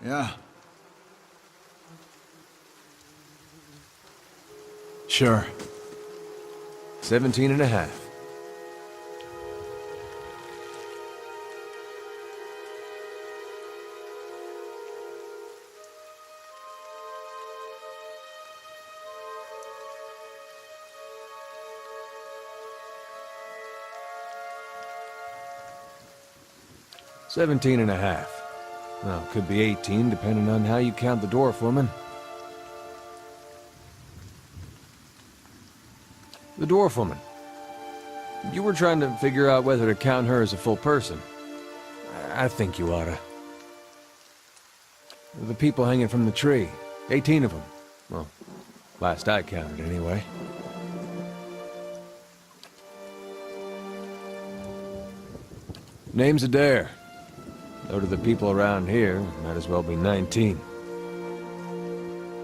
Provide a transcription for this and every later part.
Yeah. Sure. 17.5. $17.5. Well, could be 18, depending on how you count the dwarf woman. The dwarf woman. You were trying to figure out whether to count her as a full person. I think you oughta. The people hanging from the tree. 18 of them. Well, last I counted, anyway. Name's Adair. Though to the people around here, might as well be 19.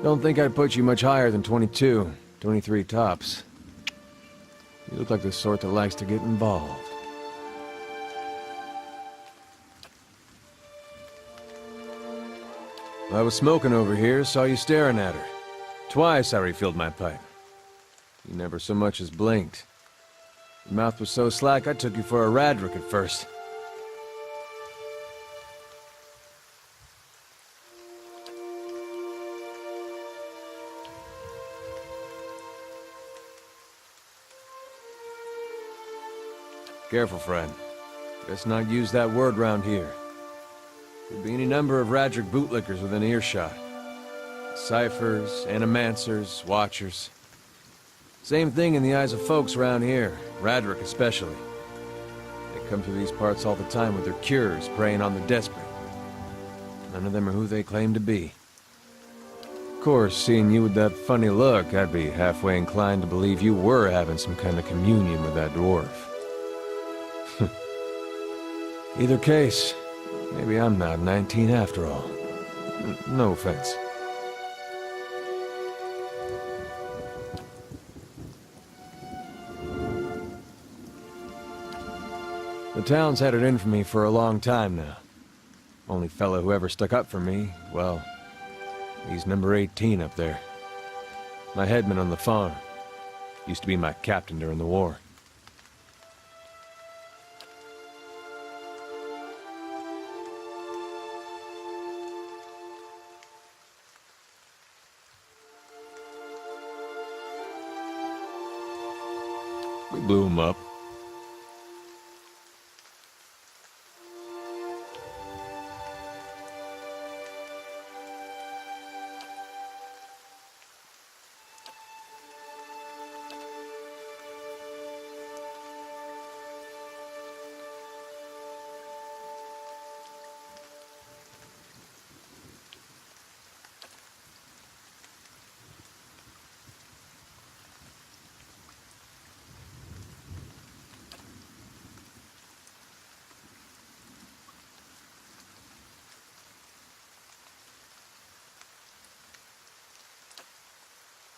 Don't think I'd put you much higher than 22, 23 tops. You look like the sort that likes to get involved. I was smoking over here, saw you staring at her. Twice I refilled my pipe. You never so much as blinked. Your mouth was so slack I took you for a Radric at first. Careful, friend. Best not use that word round here. Could be any number of Radric bootlickers within earshot. Ciphers, animancers, watchers. Same thing in the eyes of folks around here, Radric especially. They come through these parts all the time with their cures, preying on the desperate. None of them are who they claim to be. Of course, seeing you with that funny look, I'd be halfway inclined to believe you were having some kind of communion with that dwarf. Either case, maybe I'm not 19 after all. No offense. The town's had it in for me for a long time now. Only fellow who ever stuck up for me, well, he's number 18 up there. My headman on the farm. Used to be my captain during the war. We blew him up.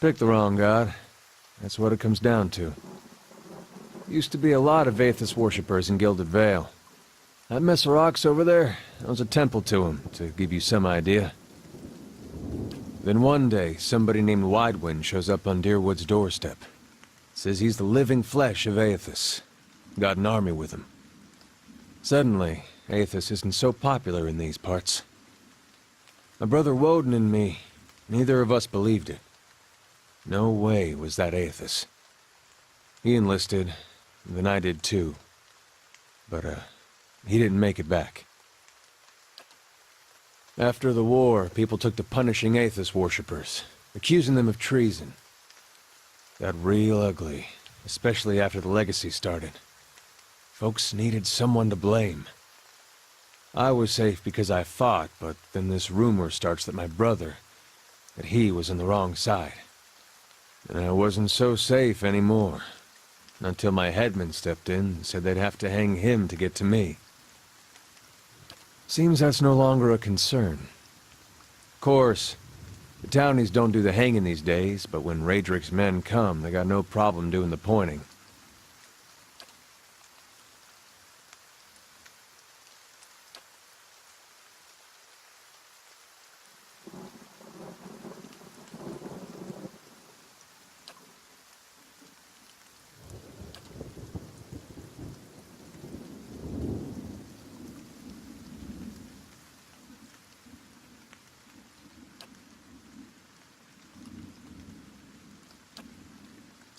Picked the wrong god. That's what it comes down to. Used to be a lot of Aethys worshippers in Gilded Vale. That mess of rocks over there, that was a temple to him, to give you some idea. Then one day, somebody named Widewind shows up on Deerwood's doorstep. Says he's the living flesh of Aethys. Got an army with him. Suddenly, Aethys isn't so popular in these parts. My brother Woden and me, neither of us believed it. No way was that Aethys. He enlisted, then I did too. But, he didn't make it back. After the war, people took to punishing Aethys worshippers, accusing them of treason. Got real ugly, especially after the legacy started. Folks needed someone to blame. I was safe because I fought, but then this rumor starts that my brother, that he was on the wrong side. And I wasn't so safe anymore. Until my headman stepped in and said they'd have to hang him to get to me. Seems that's no longer a concern. Of course, the townies don't do the hanging these days, but when Radric's men come, they got no problem doing the pointing.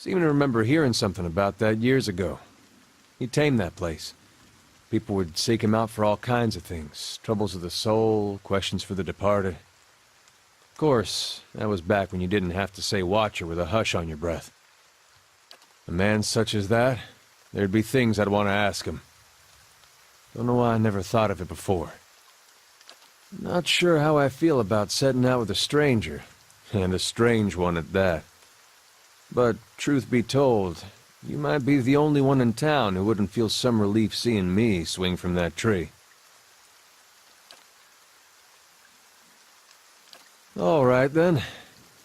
Seem to remember hearing something about that years ago. He tamed that place. People would seek him out for all kinds of things. Troubles of the soul, questions for the departed. Of course, that was back when you didn't have to say Watcher with a hush on your breath. A man such as that, there'd be things I'd want to ask him. Don't know why I never thought of it before. Not sure how I feel about setting out with a stranger, and a strange one at that. But, truth be told, you might be the only one in town who wouldn't feel some relief seeing me swing from that tree. All right, then.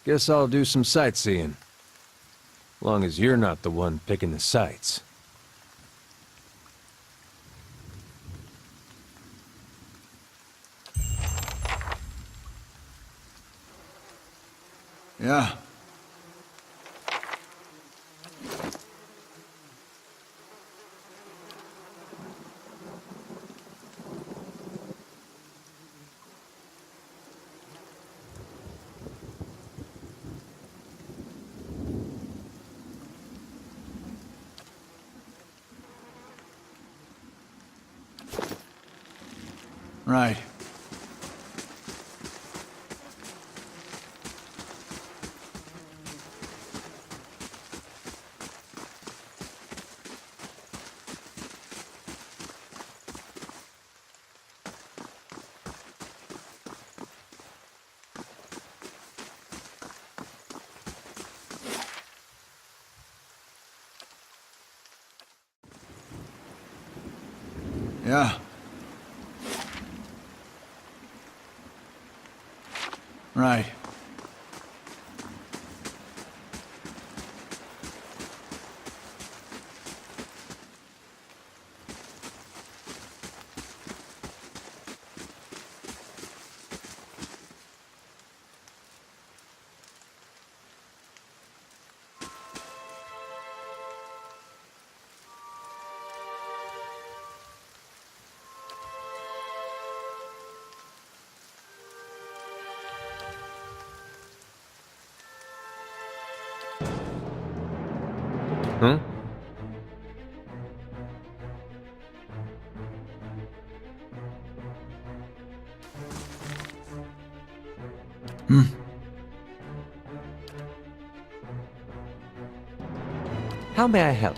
Guess I'll do some sightseeing. Long as you're not the one picking the sights. Yeah. Right. Yeah. Right. Huh? How may I help?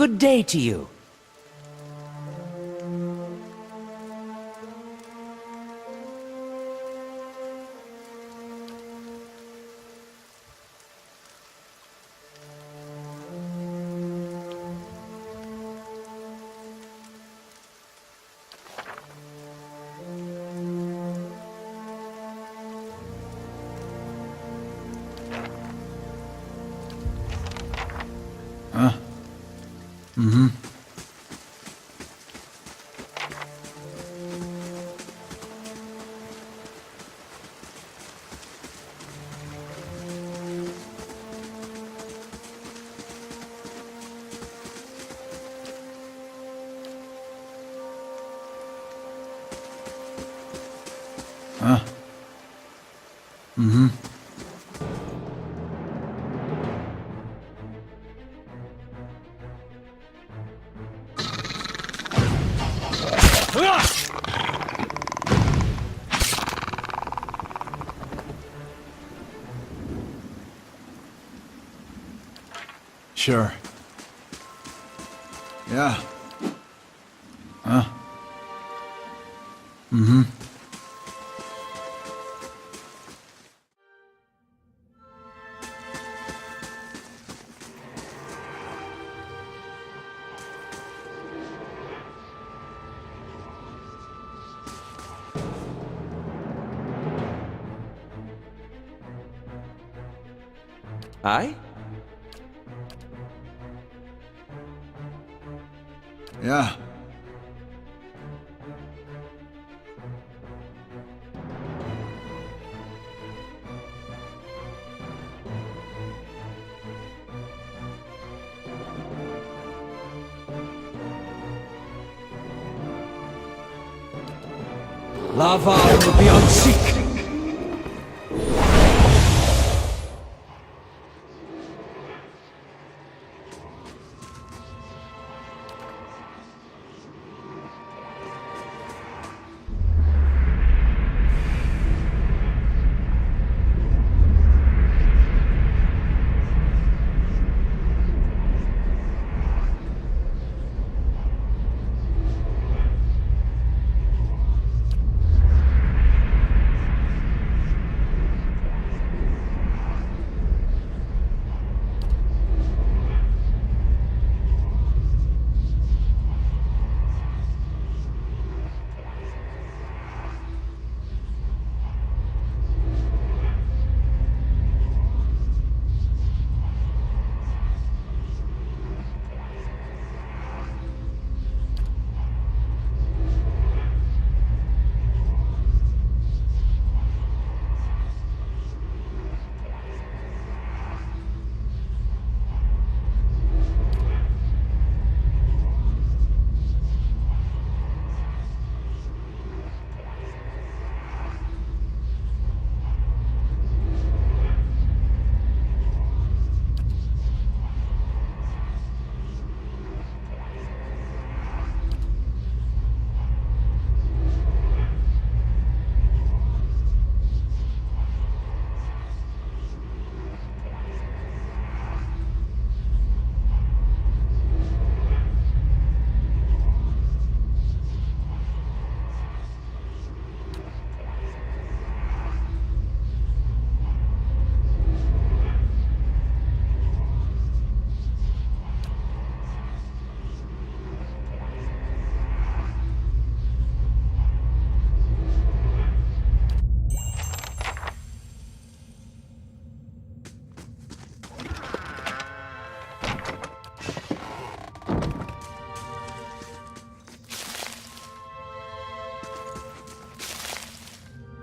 Good day to you. Huh? Mm-hmm. Huh? Mm-hmm. Sure. Yeah. Huh? Mm-hmm. Aye? Yeah. Lava will be on seek.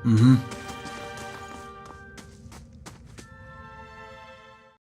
Mm-hmm.